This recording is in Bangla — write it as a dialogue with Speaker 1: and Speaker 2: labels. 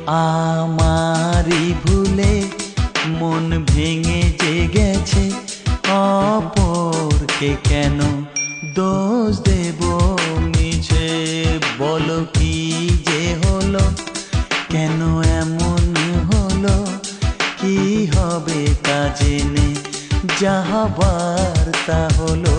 Speaker 1: আমারই ভুলে মন ভেঙে যে গেছে, অপরকে কেন দোষ দেব মিছে? বলো কি যে হলো, কেন এমন হলো? কি হবে তা জেনে, যা হবার তা হলো।